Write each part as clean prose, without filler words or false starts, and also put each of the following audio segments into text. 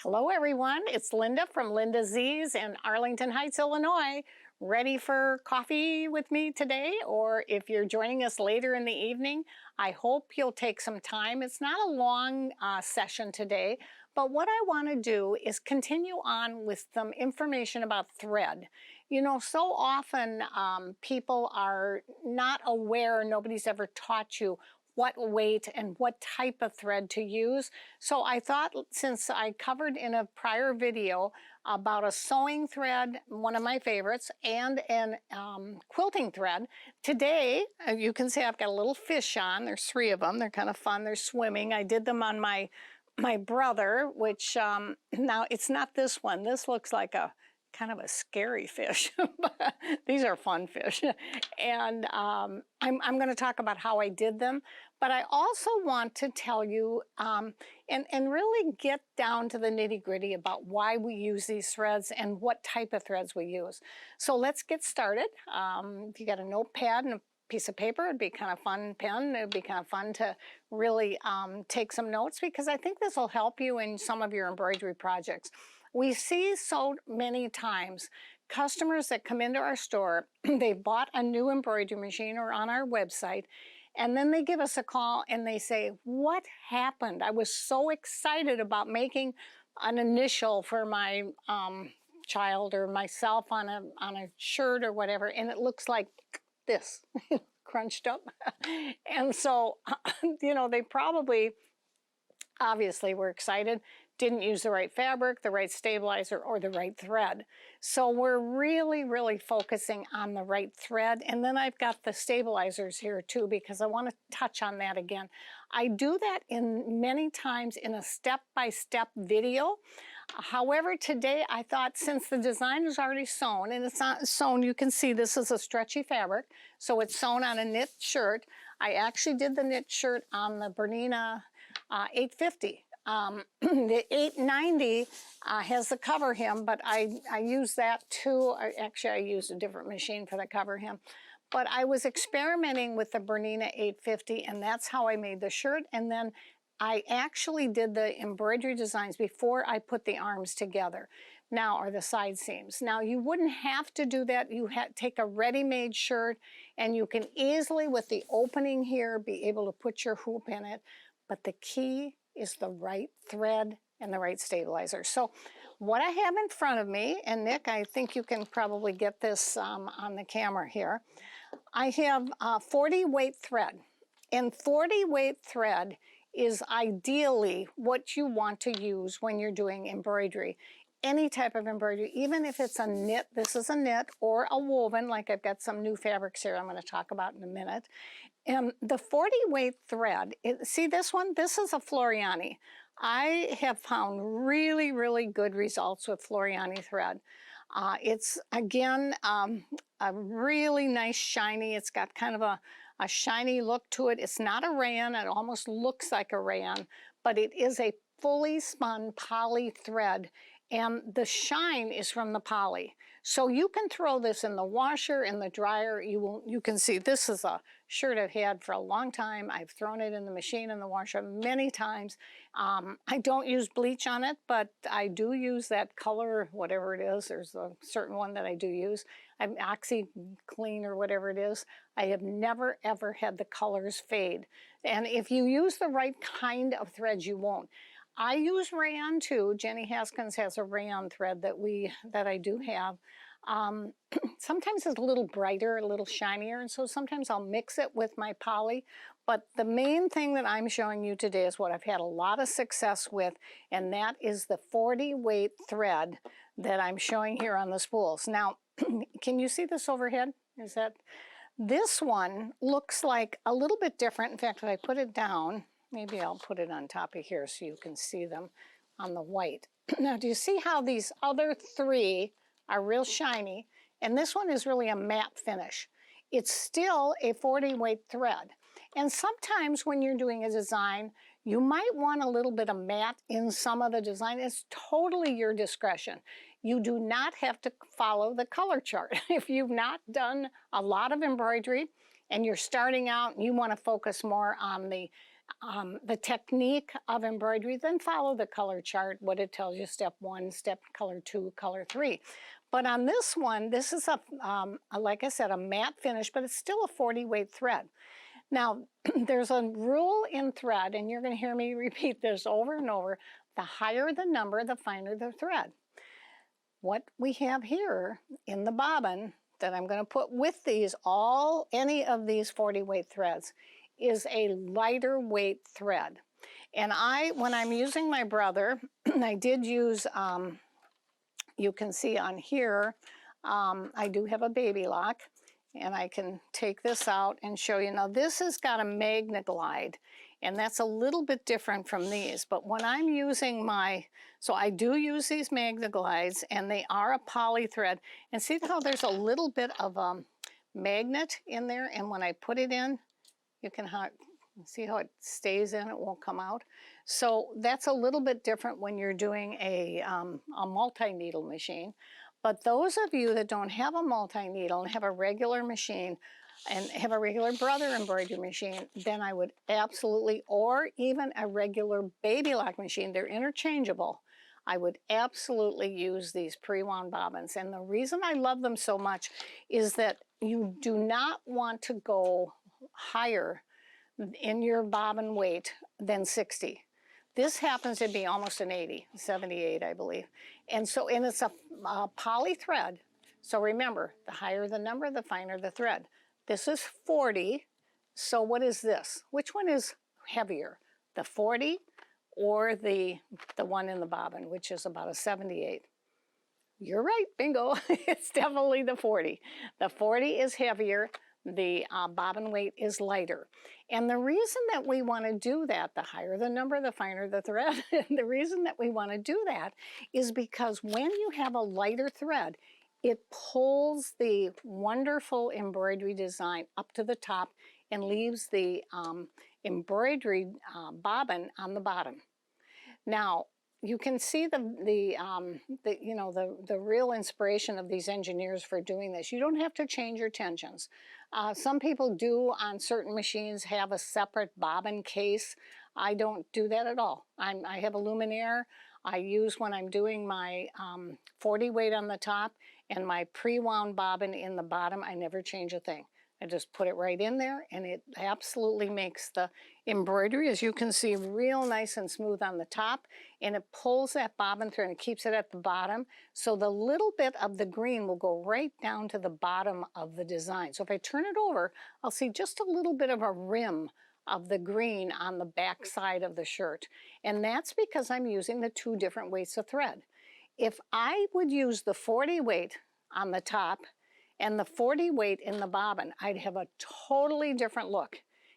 Hello everyone, it's Linda from Linda Z's in Arlington Heights, Illinois. Ready for coffee with me today? Or if you're joining us later in the evening, I hope you'll take some time. It's not a long session today, but what I want to do is continue on with some information about thread. You know, so often people are not aware, nobody's ever taught you what weight and what type of thread to use. So I thought, since I covered in a prior video about a sewing thread, one of my favorites, and an quilting thread, today you can see I've got a little fish on. There's 3 of them. They're kind of fun. They're swimming. I did them on my brother, which now it's not this one. This looks like a kind of a scary fish, but these are fun fish. And I'm going to talk about how I did them, but I also want to tell you and really get down to the nitty-gritty about why we use these threads and what type of threads we use. So let's get started. If you got a notepad and a piece of paper, it'd be kind of fun. Pen, it'd be kind of fun to really take some notes, because I think this will help you in some of your embroidery projects. We see so many times customers that come into our store, they bought a new embroidery machine or on our website, and then they give us a call and they say, what happened? I was so excited about making an initial for my child or myself on a shirt or whatever, and it looks like this, crunched up. And so, you know, they probably, obviously, were excited, didn't use the right fabric, the right stabilizer, or the right thread. So we're really, really focusing on the right thread. And then I've got the stabilizers here too, because I want to touch on that again. I do that in many times in a step-by-step video. However, today I thought, since the design is already sewn, and it's not sewn, you can see this is a stretchy fabric, so it's sewn on a knit shirt. I actually did the knit shirt on the Bernina 850. The 890 has the cover hem, but I use that too. Actually, I used a different machine for the cover hem. But I was experimenting with the Bernina 850, and that's how I made the shirt. And then I actually did the embroidery designs before I put the arms together, now, or the side seams. Now, you wouldn't have to do that. You take a ready-made shirt, and you can easily, with the opening here, be able to put your hoop in it. But the key is the right thread and the right stabilizer. So what I have in front of me, and Nick, I think you can probably get this on the camera here, I have 40 weight thread. And 40 weight thread is ideally what you want to use when you're doing embroidery. Any type of embroidery, even if it's a knit, this is a knit, or a woven, like I've got some new fabrics here I'm going to talk about in a minute. And the 40 weight thread, see this one? This is a Floriani. I have found really, really good results with Floriani thread. It's, again, a really nice shiny. It's got kind of a shiny look to it. It's not a rayon. It almost looks like a rayon, but it is a fully spun poly thread. And the shine is from the poly. So you can throw this in the washer, in the dryer. You can see this is a shirt I've had for a long time. I've thrown it in the machine in the washer many times. I don't use bleach on it, but I do use that color, whatever it is. There's a certain one that I do use. I'm OxyClean or whatever it is. I have never, ever had the colors fade. And if you use the right kind of threads, you won't. I use rayon too. Jenny Haskins has a rayon thread that I do have. Sometimes it's a little brighter, a little shinier, and so sometimes I'll mix it with my poly. But the main thing that I'm showing you today is what I've had a lot of success with, and that is the 40 weight thread that I'm showing here on the spools. Now, can you see this overhead? This one looks like a little bit different. In fact, if I put it down, maybe I'll put it on top of here so you can see them on the white. Now, do you see how these other 3 are real shiny? And this one is really a matte finish. It's still a 40 weight thread. And sometimes when you're doing a design, you might want a little bit of matte in some of the design. It's totally your discretion. You do not have to follow the color chart. If you've not done a lot of embroidery and you're starting out and you want to focus more on the the technique of embroidery, then follow the color chart, what it tells you, step 1, step color 2, color 3. But on this one, this is like I said, a matte finish, but it's still a 40 weight thread. Now, there's a rule in thread, and you're going to hear me repeat this over and over. The higher the number, the finer the thread. What we have here in the bobbin that I'm going to put with these, any of these 40 weight threads, is a lighter weight thread. And when I'm using my brother, I did use, you can see on here, I do have a baby lock, and I can take this out and show you. Now this has got a Magna Glide, and that's a little bit different from these, but when I'm using so I do use these Magna Glides, and they are a poly thread, and see how there's a little bit of a magnet in there, and when I put it in, you can see how it stays in, it won't come out. So that's a little bit different when you're doing a multi-needle machine. But those of you that don't have a multi-needle and have a regular machine and have a regular brother embroidery machine, then I would absolutely, or even a regular baby lock machine, they're interchangeable, I would absolutely use these pre-wound bobbins. And the reason I love them so much is that you do not want to go higher in your bobbin weight than 60. This happens to be almost an 80, 78, I believe. And it's a poly thread. So remember, the higher the number, the finer the thread. This is 40. So what is this? Which one is heavier? The 40 or the one in the bobbin, which is about a 78? You're right, bingo. It's definitely the 40. The 40 is heavier. The bobbin weight is lighter. And the reason that we want to do that, the higher the number, the finer the thread, the reason that we want to do that is because when you have a lighter thread, it pulls the wonderful embroidery design up to the top and leaves the embroidery bobbin on the bottom. Now, you can see the real inspiration of these engineers for doing this. You don't have to change your tensions. Some people do on certain machines have a separate bobbin case. I don't do that at all. I have a luminaire. I use when I'm doing my 40 weight on the top and my pre-wound bobbin in the bottom. I never change a thing. I just put it right in there, and it absolutely makes the embroidery, as you can see, real nice and smooth on the top, and it pulls that bobbin through and it keeps it at the bottom, so the little bit of the green will go right down to the bottom of the design. So if I turn it over, I'll see just a little bit of a rim of the green on the back side of the shirt, and that's because I'm using the 2 different weights of thread. If I would use the 40 weight on the top and the 40 weight in the bobbin, I'd have a totally different look,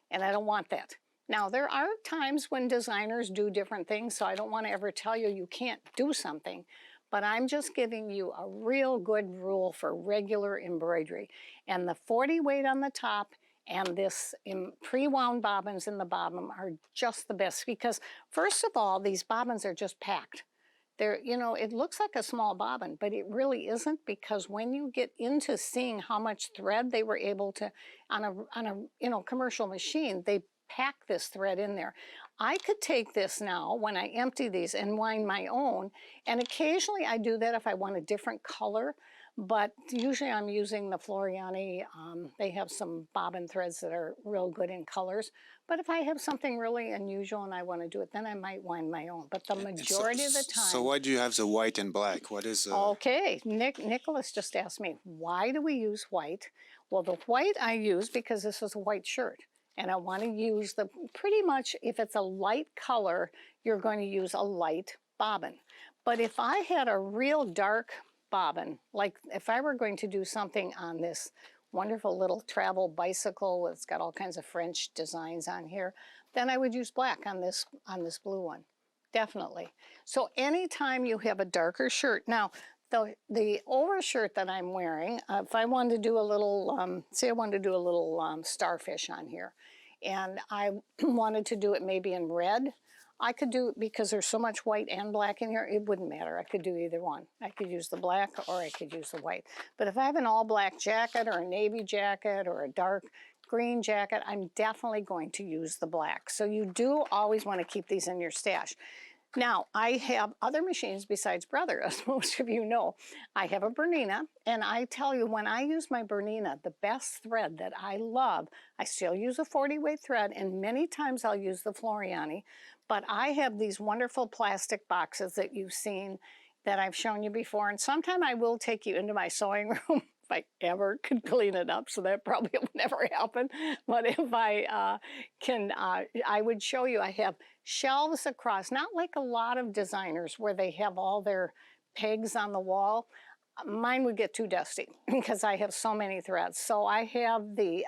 and I don't want that. Now, there are times when designers do different things, so I don't want to ever tell you you can't do something, but I'm just giving you a real good rule for regular embroidery. And the 40 weight on the top and this pre-wound bobbins in the bottom are just the best, because first of all, these bobbins are just packed. It looks like a small bobbin, but it really isn't, because when you get into seeing how much thread they were able to, on a commercial machine, they pack this thread in there. I could take this now when I empty these and wind my own, and occasionally I do that if I want a different color, but usually I'm using the Floriani. They have some bobbin threads that are real good in colors. But if I have something really unusual and I want to do it, then I might wind my own. But the majority of the time... So why do you have the white and black? What is... Okay, Nicholas just asked me, why do we use white? Well, the white I use because this is a white shirt. And I want to use pretty much, if it's a light color, you're going to use a light bobbin. But if I had a real dark bobbin, like if I were going to do something on this wonderful little travel bicycle, it's got all kinds of French designs on here, then I would use black on this blue one, definitely. So anytime you have a darker shirt, now the overshirt that I'm wearing, if I wanted to do a little, say I wanted to do a little starfish on here, and I wanted to do it maybe in red, I could do it because there's so much white and black in here, it wouldn't matter. I could do either one. I could use the black or I could use the white. But if I have an all black jacket or a navy jacket or a dark green jacket, I'm definitely going to use the black. So you do always want to keep these in your stash. Now, I have other machines besides Brother, as most of you know. I have a Bernina, and I tell you, when I use my Bernina, the best thread that I love, I still use a 40 weight thread, and many times I'll use the Floriani, but I have these wonderful plastic boxes that you've seen that I've shown you before, and sometime I will take you into my sewing room if I ever could clean it up, so that probably will never happen. But if I can, I would show you. I have shelves across, not like a lot of designers where they have all their pegs on the wall. Mine would get too dusty because I have so many threads. So I have the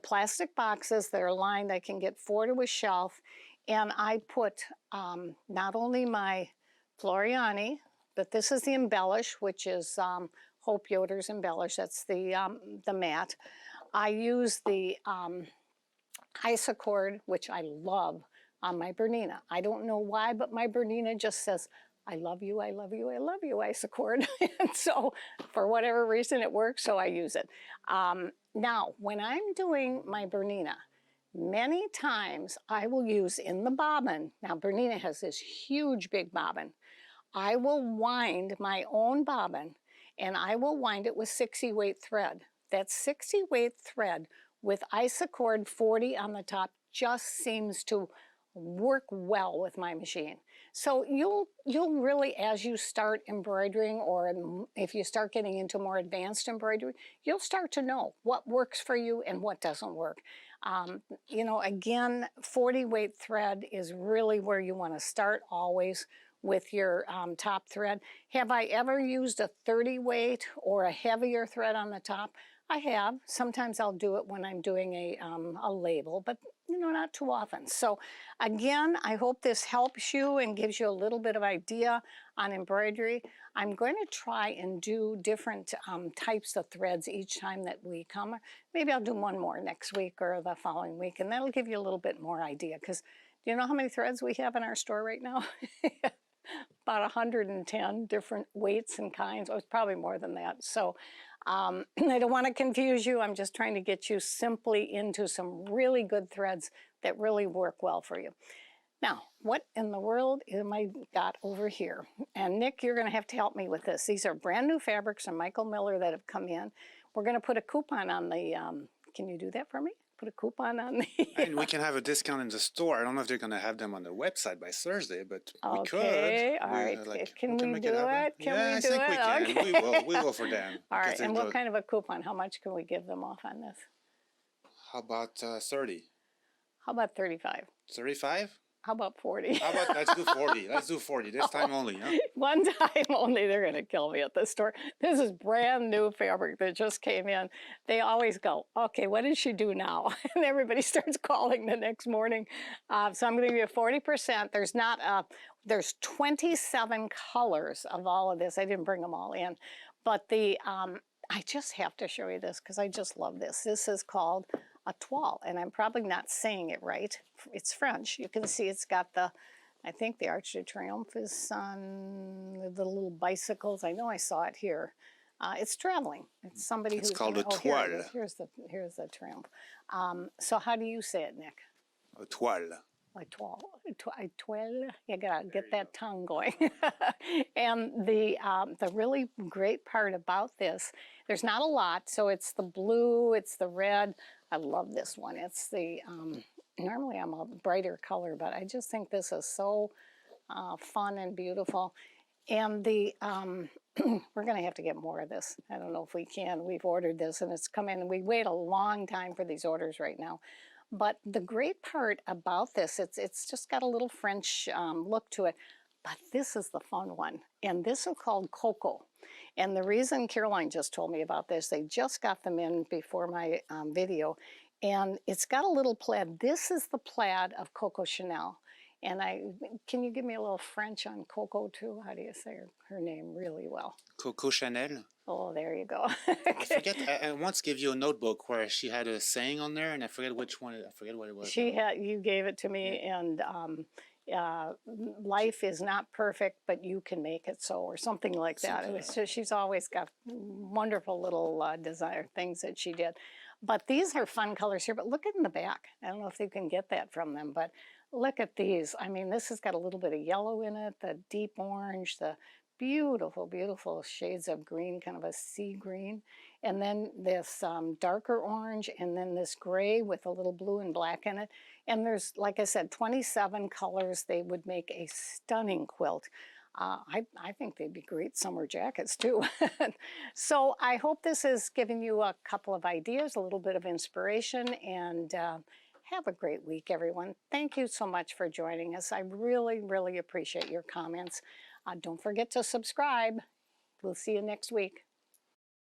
plastic boxes that are lined. I can get 4 to a shelf, and I put not only my Floriani, but this is the Embellish, which is Hope Yoder's Embellish. That's the matte. I use the Isacord, which I love, on my Bernina. I don't know why, but my Bernina just says, I love you, I love you, I love you, Isacord. And so for whatever reason it works, so I use it. Now, when I'm doing my Bernina, many times I will use in the bobbin, now Bernina has this huge big bobbin, I will wind my own bobbin, and I will wind it with 60 weight thread. That 60 weight thread with Isacord 40 on the top just seems to work well with my machine. So you'll really, as you start embroidering, or if you start getting into more advanced embroidery, you'll start to know what works for you and what doesn't work. You know, again, 40 weight thread is really where you want to start always with your top thread. Have I ever used a 30 weight or a heavier thread on the top? I have. Sometimes I'll do it when I'm doing a label, but you know, not too often. So again, I hope this helps you and gives you a little bit of idea on embroidery. I'm going to try and do different types of threads each time that we come. Maybe I'll do one more next week or the following week, and that'll give you a little bit more idea. Because do you know how many threads we have in our store right now? About 110 different weights and kinds. Oh, it's probably more than that. So I don't want to confuse you. I'm just trying to get you simply into some really good threads that really work well for you. Now, what in the world am I got over here? And Nick, you're going to have to help me with this. These are brand new fabrics from Michael Miller that have come in. We're going to put a coupon on the, can you do that for me? Put a coupon on the... And we can have a discount in the store. I don't know if they're going to have them on the website by Thursday, but we could. Okay, all right. Can we do it? Yeah, I think we can. Okay. We will for them. All right, and what kind of a coupon? How much can we give them off on this? How about 30? How about 35? 35? How about 40? How about, let's do 40. Let's do 40. This time only, huh? One time only. They're going to kill me at the store. This is brand new fabric that just came in. They always go, okay, what did she do now? And everybody starts calling the next morning. So I'm going to give you 40%. There's 27 colors of all of this. I didn't bring them all in. But I just have to show you this because I just love this. This is called a toile, and I'm probably not saying it right. It's French. You can see it's got I think the Arc de Triomphe is on the little bicycles. I know I saw it here. It's traveling. It's somebody who's... It's called a toile. toile. Here's the Triomphe. So how do you say it, Nick? A toile. A toile. You gotta get that tongue going. And the really great part about this, there's not a lot. So it's the blue, it's the red. I love this one. It's the, normally I'm a brighter color, but I just think this is so fun and beautiful. And the, we're gonna have to get more of this. I don't know if we can. We've ordered this and it's come in. We wait a long time for these orders right now. But the great part about this, it's just got a little French look to it. But this is the fun one. And this is called Coco. And the reason Caroline just told me about this, they just got them in before my video. And it's got a little plaid. This is the plaid of Coco Chanel. And can you give me a little French on Coco too? How do you say her name really well? Coco Chanel. Oh, there you go. I forget. I once gave you a notebook where she had a saying on there, and I forget which one. I forget what it was. You gave it to me, and life is not perfect, but you can make it so, or something like that. It was Something. she's always got wonderful little designer things that she did. But these are fun colors here. But look at in the back. I don't know if you can get that from them, but look at these. I mean, this has got a little bit of yellow in it, the deep orange, the beautiful, beautiful shades of green, kind of a sea green, and then this darker orange, and then this gray with a little blue and black in it. And there's, like I said, 27 colors. They would make a stunning quilt. I think they'd be great summer jackets too. So I hope this is giving you a couple of ideas, a little bit of inspiration, and have a great week, everyone. Thank you so much for joining us. I really, really appreciate your comments. Don't forget to subscribe. We'll see you next week.